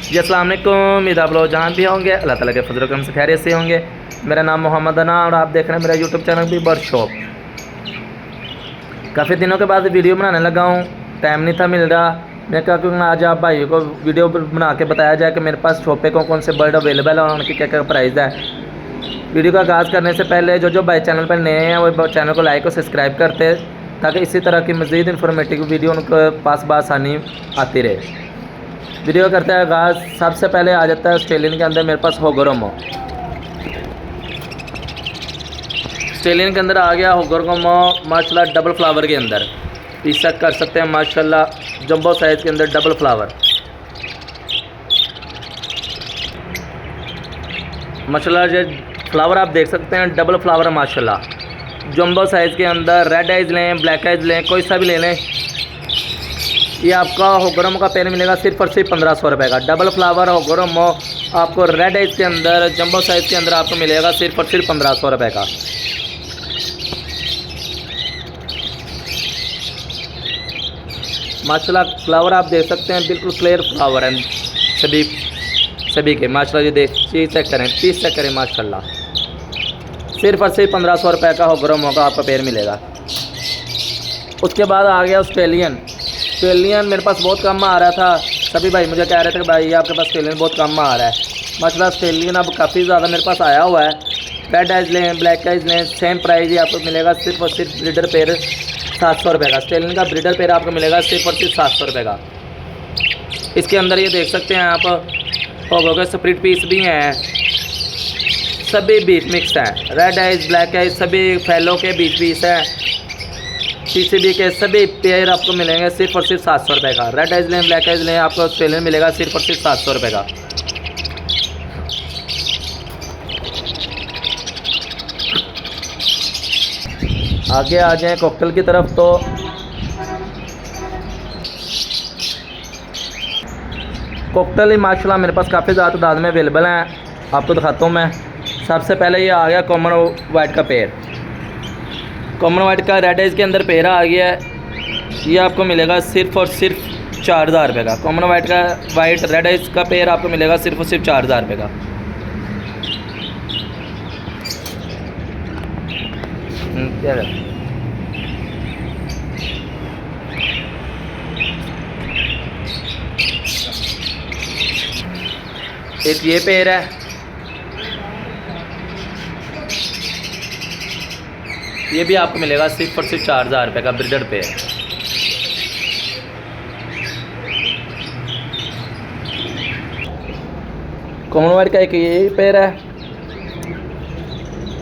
जी अस्सलाम वालेकुम। उम्मीद आप लोग जहाँ भी होंगे अल्लाह ताला के फजल करम से खैरियत से होंगे। मेरा नाम मोहम्मद अना और आप देख रहे हैं मेरा यूट्यूब चैनल भी बर्ड शॉप। काफ़ी दिनों के बाद वीडियो बनाने लगा हूँ, टाइम नहीं था मिल रहा। मैं क्या क्योंकि आज आप भाइयों को वीडियो बना के बताया जाए कि मेरे पास शॉप पे कौन कौन से बर्ड अवेलेबल है और उनकी क्या क्या प्राइस है। वीडियो का आगाज़ करने से पहले जो भाई चैनल पर नए हैं वो चैनल को लाइक और सब्सक्राइब करते हैं ताकि इसी तरह की मज़ीद इन्फॉर्मेटिव वीडियो उनके पास बआसानी आती रहे। वीडियो करते हैं आगाज़। सबसे पहले आ जाता है ऑस्ट्रेलियन के अंदर मेरे पास होगोरोमो। ऑस्ट्रेलियन के अंदर आ गया होगोरोमो माशाल्लाह डबल फ्लावर के अंदर, इस चेक कर सकते हैं माशाल्लाह जंबो साइज़ के अंदर डबल फ्लावर। माशाल्लाह ये फ्लावर आप देख सकते हैं डबल फ्लावर माशाल्लाह जंबो साइज़ के अंदर। रेड आइज़ लें, ब्लैक आइज़ लें, कोई सा भी ले लें। ये आपका होगोरोमो का पेन मिलेगा सिर्फ और सिर्फ 1500 रुपये का। डबल फ्लावर होगोरोमो आपको रेड आइज़ के अंदर जंबो साइज़ के अंदर आपको मिलेगा सिर्फ और सिर्फ 1500 रुपये का। माशाल्लाह फ्लावर आप देख सकते हैं बिल्कुल क्लियर फ्लावर है सभी के माशाल्लाह। ये देख चीज़ चेक करें, पीस चेक करें माशाल्लाह। सिर्फ और सिर्फ 1500 रुपये का होगोरोमो का आपको पेड़ मिलेगा। उसके बाद आ गया ऑस्ट्रेलियन। मेरे पास बहुत कम आ रहा था, सभी भाई मुझे कह रहे थे कि भाई आपके पास ऑस्ट्रेलियन बहुत कम आ रहा है। माशाल्लाह ऑस्ट्रेलियन अब काफ़ी ज़्यादा मेरे पास आया हुआ है। रेड आइज़ लें, ब्लैक आइज़ लें, सेम प्राइस ही आपको मिलेगा सिर्फ और सिर्फ ब्रीडर पेयर 700 रुपये का। ऑस्ट्रेलियन का ब्रीडर पेयर आपको मिलेगा सिर्फ और सिर्फ 700 रुपये का। इसके अंदर ये देख सकते हैं आप होगो के स्प्लिट पीस भी हैं, सभी बीच मिक्स हैं। रेड आइज़, ब्लैक आइज़ सभी फैलो के बीच पीस हैं। पीसीबी के सभी पेयर आपको मिलेंगे सिर्फ और सिर्फ 700 रुपये का। रेड आइज़ लें, ब्लैक आइज़ लें, आपको ऑस्ट्रेलियन मिलेगा सिर्फ और सिर्फ 700 रुपये का। आगे आ जाएं कॉकटेल की तरफ, तो कॉकटेल ही माशाल्लाह मेरे पास काफ़ी ज़्यादा तादाद में अवेलेबल हैं। आपको दिखाता हूँ मैं। सबसे पहले ये आ गया कॉमन वाइट का पेयर। कॉमन वाइट का रेड आइज़ के अंदर पेड़ आ गया है। ये आपको मिलेगा सिर्फ और सिर्फ 4000 रुपये का। कॉमन वाइट का वाइट रेड आइज़ का पेड़ आपको मिलेगा सिर्फ और सिर्फ 4000 रुपये का। क्या है एक ये पेड़ है, ये भी आपको मिलेगा सिर्फ और सिर्फ 4000 रुपये का ब्रीडर पेयर। कॉमन वाइट का एक ये पेयर है।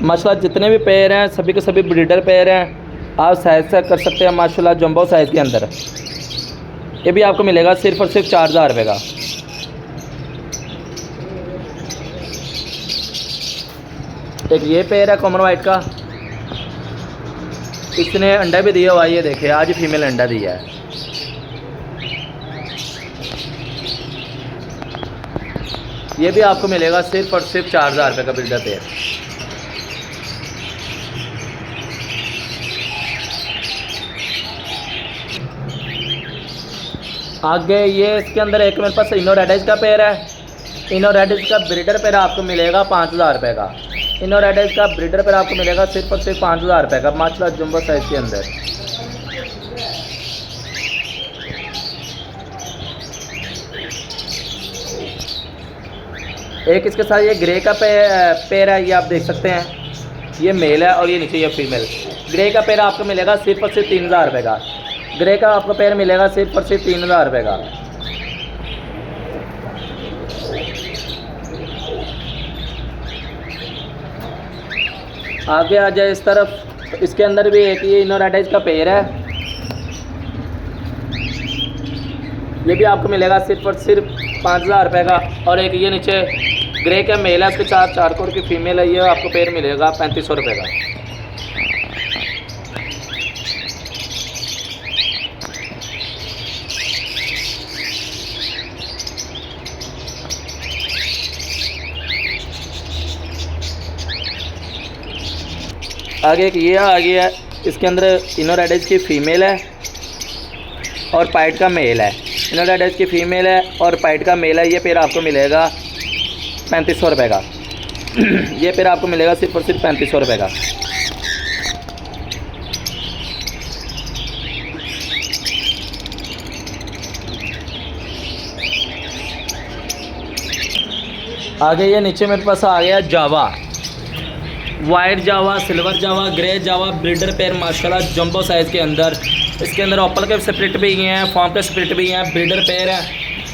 माशाल्लाह जितने भी पेयर हैं सभी के सभी ब्रीडर पेयर हैं। आप साइज़ से कर सकते हैं माशाल्लाह जंबो साइज़ के अंदर। ये भी आपको मिलेगा सिर्फ और सिर्फ 4000 रुपये का। एक ये पेयर है कॉमन वाइट का, इसने अंडा भी दिया हुआ है। ये देखिए आज फीमेल अंडा दिया है। ये भी आपको मिलेगा सिर्फ और सिर्फ 4000 रुपये का ब्रीडर पेयर। आगे ये इसके अंदर एक मेरे पास इनो रेड आइज़ का पेयर है। इनो रेड आइज़ का ब्रीडर पेयर आपको मिलेगा 5000 रुपये का। इनो रेड आइज़ का ब्रीडर पेयर आपको मिलेगा सिर्फ और सिर्फ 5000 रुपये का माशाल्लाह जंबो साइज़ के अंदर। एक इसके साथ ये ग्रे का पेयर है, ये आप देख सकते हैं। ये मेल है और ये नीचे ये फीमेल। ग्रे का पेयर आपको मिलेगा सिर्फ और सिर्फ 3000 रुपये का। ग्रे का आपको पेयर मिलेगा सिर्फ और सिर्फ 3000 रुपये का। आगे आ जाए इस तरफ, इसके अंदर भी एक ये इनो रेड आइज़ का पेयर है। ये भी आपको मिलेगा सिर्फ और सिर्फ 5000 रुपये का। और एक ये नीचे ग्रे का मेल है, उसके साथ 4 कोर की फीमेल है। ये आपको पेयर मिलेगा 3500 रुपये का। आगे एक ये आ गया है, इसके अंदर इनो रेड आइज़ की फ़ीमेल है और पाइट का मेल है। इनर रेड आइज की फ़ीमेल है और पाइट का मेल है। ये पेयर आपको मिलेगा 3500 रुपये का। ये पेयर आपको मिलेगा सिर्फ और सिर्फ 3500 रुपये का। आगे ये नीचे मेरे पास आ गया जावा, वाइट जावा, सिल्वर जावा, ग्रे जावा, ब्रीडर पेयर माशाल्लाह जंबो साइज़ के अंदर। इसके अंदर ओपल के स्प्लिट भी हैं, फॉर्म के स्प्लिट भी हैं, ब्रीडर पेयर है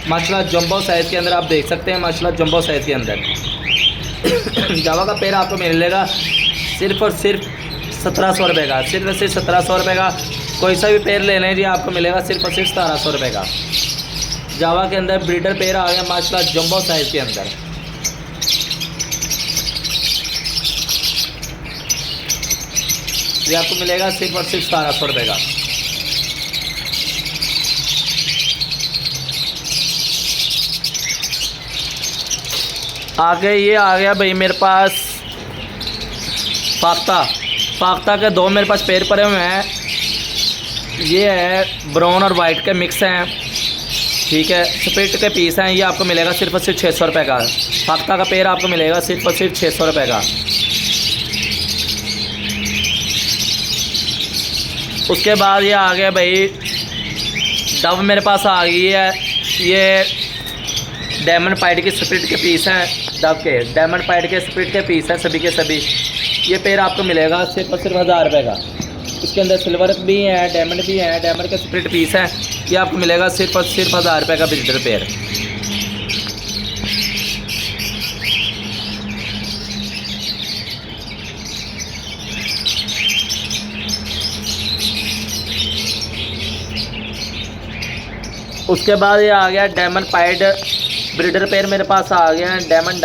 माशाल्लाह जंबो साइज़ के अंदर। आप देख सकते हैं माशाल्लाह जंबो साइज़ के अंदर। जावा का पेयर आपको मिलेगा सिर्फ़ और सिर्फ 1700 रुपये का, सिर्फ और सिर्फ 1700 रुपये का। कोई सा भी पेयर ले लें जी आपको मिलेगा सिर्फ और सिर्फ 1700 रुपये का। जावा के अंदर ब्रीडर पेयर आ गया माशाल्लाह जंबो साइज़ के अंदर। ये आपको मिलेगा सिर्फ और सिर्फ 1700 रुपये का। आगे ये आ गया भाई मेरे पास फाख्ता के दो मेरे पास पेयर पड़े हुए हैं। ये है ब्राउन और वाइट के मिक्स हैं, ठीक है, स्प्लिट के पीस हैं। ये आपको मिलेगा सिर्फ और सिर्फ 600 रुपये का। फाख्ता का पेयर आपको मिलेगा सिर्फ और सिर्फ 600 रुपये का। उसके बाद ये आ गया भाई डव मेरे पास आ गई है। ये डायमंड पाइड के स्प्लिट के पीस हैं, डव के डायमंड पाइड के स्प्लिट के पीस हैं सभी के सभी। ये पेयर आपको मिलेगा सिर्फ और सिर्फ 1000 रुपये का। इसके अंदर सिल्वर भी हैं, डायमंड भी हैं, डायमंड के स्प्लिट पीस हैं। ये आपको मिलेगा सिर्फ और सिर्फ 1000 रुपये का ब्रीडर पेयर। उसके बाद ये आ गया डायमंड पाइड ब्रीडर पेयर मेरे पास आ गया है। डायमंड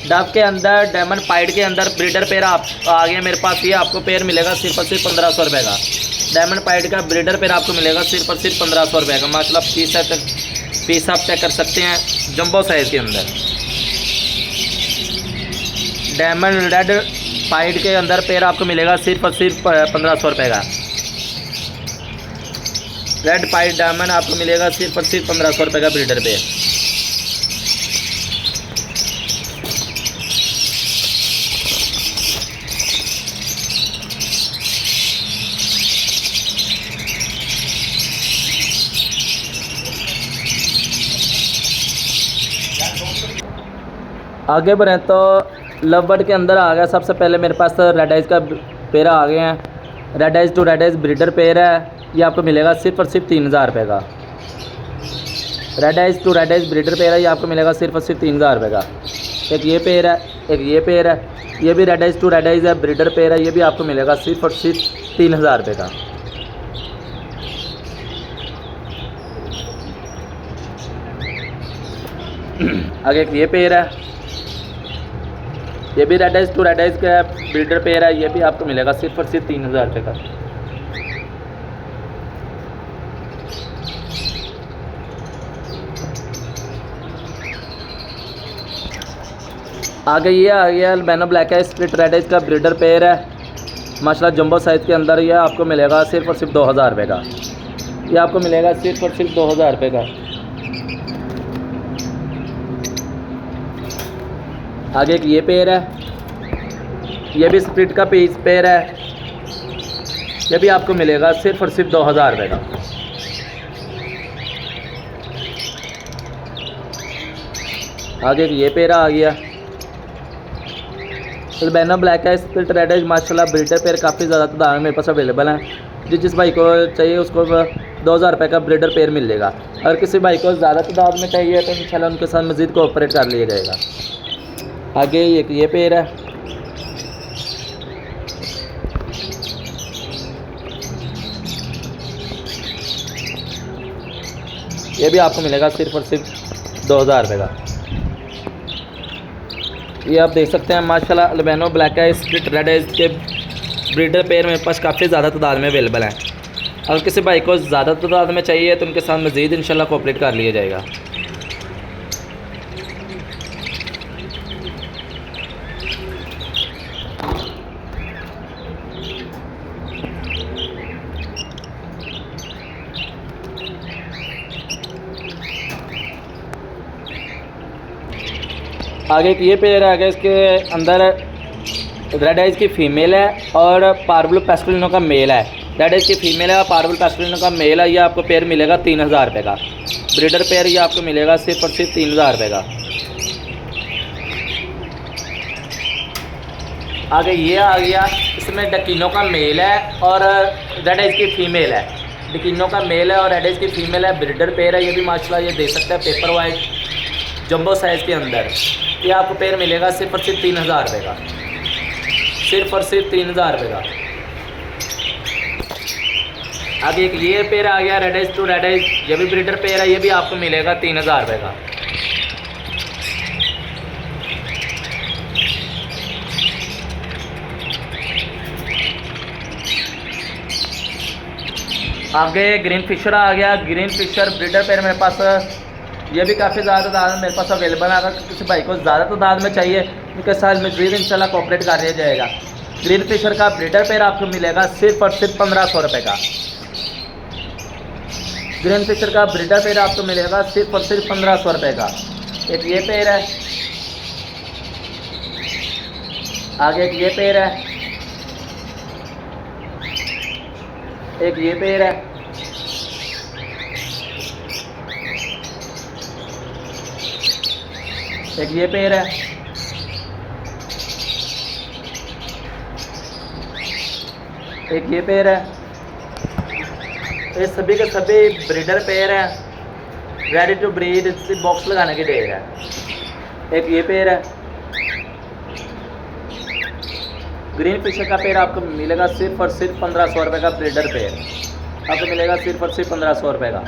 डव के अंदर डायमंड पाइड के अंदर ब्रीडर पेयर आ गया मेरे पास। ये आपको पेयर मिलेगा सिर्फ और सिर्फ 1500 रुपये का। डायमंड पाइड का ब्रीडर पेयर आपको मिलेगा सिर्फ और सिर्फ 1500 रुपये का। मतलब पीस आप चेक कर सकते हैं जंबो साइज़ के अंदर। डायमंड रेड पाइड के अंदर पेयर आपको मिलेगा सिर्फ और सिर्फ 1500 रुपये का। रेड पाइड डायमंड आपको मिलेगा सिर्फ और सिर्फ 1500 रुपये का ब्रीडर पेयर। आगे बढ़ें तो लव बर्ड के अंदर आ गया। सबसे पहले मेरे पास रेड आइज का पेयर आ गए हैं। Red eyes to red eyes breeder pair है। ये आपको मिलेगा सिर्फ और सिर्फ 3000 रुपये का। Red eyes to red eyes breeder pair है। ये आपको मिलेगा सिर्फ और सिर्फ 3000 रुपये का। एक ये पेयर है, एक ये पेयर है। ये भी red eyes to red eyes है, ब्रीडर पेयर है। ये भी आपको मिलेगा सिर्फ और सिर्फ 3000 रुपये का। आगे एक ये पेयर है। ये भी red eyes to red eyes का ब्रीडर पेयर है। ये भी आपको मिलेगा सिर्फ और सिर्फ 3000 रुपये का। आगे ये आ गया अल्बिनो ब्लैक है स्प्लिट रेड आइज का ब्रीडर पेयर है माशाल्लाह जंबो साइज़ के अंदर। ये आपको मिलेगा सिर्फ और सिर्फ 2000 रुपये का। ये आपको मिलेगा सिर्फ और सिर्फ 2000 रुपये का। आगे एक ये पेयर है। ये भी स्प्लिट का पीस पेयर है। ये भी आपको मिलेगा सिर्फ और सिर्फ 2000 रुपये का। आगे एक ये पेयर आ गया अल्बिनो ब्लैक है स्प्लिट रेड आइज माशाल्लाह ब्रीडर पेयर काफ़ी ज़्यादा तादाद में मेरे पास अवेलेबल हैं। जिस भाई को चाहिए उसको 2000 रुपये का ब्रीडर पेयर मिल जाएगा। अगर किसी भाई को ज़्यादा तादाद में चाहिए तो इंशाल्लाह उनके साथ मज़ीद कोऑपरेट कर लिया जाएगा। आगे एक ये पेयर है। ये भी आपको मिलेगा सिर्फ और सिर्फ 2000 रुपये का। ये आप देख सकते हैं माशाल्लाह अल्बिनो ब्लैक है स्प्लिट रेड आइज के ब्रीडर पेयर मेरे पास काफ़ी ज़्यादा तादाद में अवेलेबल हैं। अगर किसी भाई को ज़्यादा तादाद में चाहिए तो उनके साथ मज़ीद इंशाल्लाह कोऑपरेट कर लिया जाएगा। आगे एक ये पेयर आ गया, इसके अंदर रेड आइज की फ़ीमेल है और पार्बलो पेस्टलिनो का मेल है। रेड आइज की फ़ीमेल है और पार्बलो पेस्टलिनो का मेल है। ये आपको पेयर मिलेगा 3000 रुपये का। ब्रीडर पेयर ये आपको मिलेगा सिर्फ और सिर्फ 3000 रुपये का। आगे ये आ गया, इसमें डकीनो का मेल है और रेड आइज की फ़ीमेल है। डकीनो का मेल है और रेड आइज की फ़ीमेल है। ब्रीडर पेयर है ये भी माशाल्लाह, ये दे सकता है पेपर वाइट जंबो साइज़ के अंदर। ये आपको पेयर मिलेगा सिर्फ और सिर्फ 3000 रुपये का। सिर्फ और सिर्फ 3000 रुपये का। आगे एक ये पेयर आ गया, red eyes to red eyes, ये भी ब्रीडर पेयर है। ये भी आपको मिलेगा 3000 रुपये का। आगे ग्रीन फिशर आ गया। ग्रीन फिशर ब्रीडर पेयर मेरे पास ये भी काफ़ी ज़्यादा तादाद में मेरे पास अवेलेबल है। अगर किसी भाई को ज़्यादा तादाद में चाहिए उनके साथ मज़ीद इंशाल्लाह कोऑपरेट कर दिया जाएगा। ग्रीन फिशर का ब्रीडर पेयर आपको मिलेगा सिर्फ और सिर्फ 1500 रुपये का। ग्रीन फिशर का ब्रीडर पेयर आपको मिलेगा सिर्फ और सिर्फ 1500 रुपये का। एक ये पेयर है, आगे एक ये पेयर है, एक ये पेयर है, एक ये पेयर है, एक ये पेयर है। ये सभी के सभी ब्रीडर पेयर हैं, रेडी टू ब्रीड, बॉक्स लगाने के डेयर है। एक ये पेयर है। ग्रीन फिशर का पेयर आपको मिलेगा सिर्फ और सिर्फ 1500 रुपये का। ब्रीडर पेयर आपको मिलेगा सिर्फ और सिर्फ 1500 रुपये का।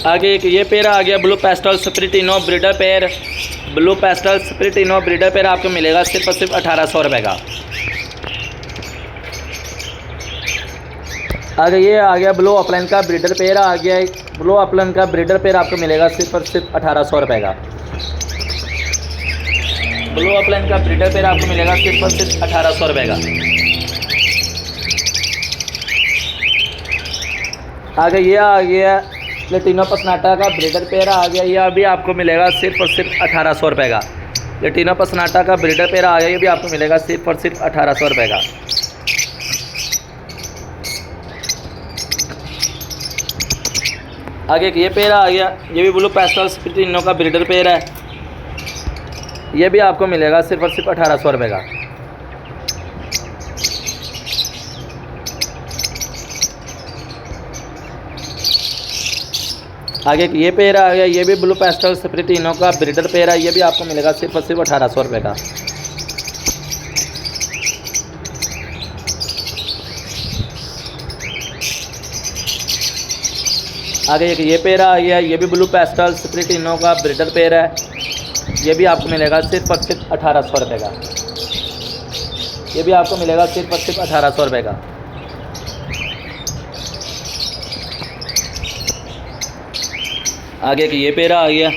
आगे एक ये पेयर आ गया, blue pastel spritino breeder pair. Blue pastel spritino breeder pair आपको मिलेगा सिर्फ और सिर्फ 1800 रुपये का। आगे ये आ गया, ब्लू अपलाइन का ब्रीडर पेयर आ गया। ब्लू अपलाइन का ब्रीडर पेयर आपको मिलेगा सिर्फ और सिर्फ 1800 रुपये का। ब्लू अपलाइन का ब्रीडर पेयर आपको मिलेगा सिर्फ और सिर्फ 1800 रुपये का। आगे ये आ गया, लेटिनो पसनाटा का ब्रीडर पेयर आ गया। ये अभी आपको मिलेगा सिर्फ और सिर्फ 1800 रुपये का। लेटिनो पसनाटा का ब्रीडर पेयर आ गया। ये भी आपको मिलेगा सिर्फ और सिर्फ 1800 रुपये का। आगे एक ये पेयर आ गया, ये भी ब्लू पेस्टल स्प्रिटिनो का ब्रीडर पेयर है। ये भी आपको मिलेगा सिर्फ और सिर्फ 1800 रुपये का। आगे एक ये पेयर आ गया, ये भी ब्लू पेस्टल स्प्रिटिनो का ब्रीडर पेयर है। ये भी आपको मिलेगा सिर्फ और सिर्फ 1800 रुपये का। आगे एक ये पेयर आ गया, ये भी ब्लू पेस्टल स्प्रिटिनो का ब्रीडर पेयर है। ये भी आपको मिलेगा सिर्फ और सिर्फ 1800 रुपये का। ये भी आपको मिलेगा सिर्फ और सिर्फ 1800 रुपये का। आगे एक ये पेयर आ गया,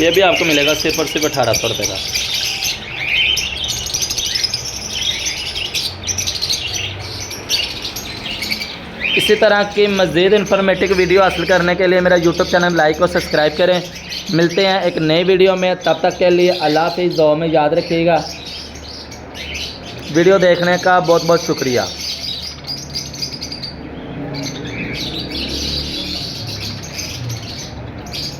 ये भी आपको मिलेगा सिर्फ और सिर्फ 1800 रुपये का। इसी तरह की मज़ीद इन्फॉर्मेटिव वीडियो हासिल करने के लिए मेरा यूट्यूब चैनल लाइक और सब्सक्राइब करें। मिलते हैं एक नई वीडियो में, तब तक के लिए अल्लाह हाफ़िज़। दुआ में याद रखिएगा। वीडियो देखने का बहुत बहुत शुक्रिया।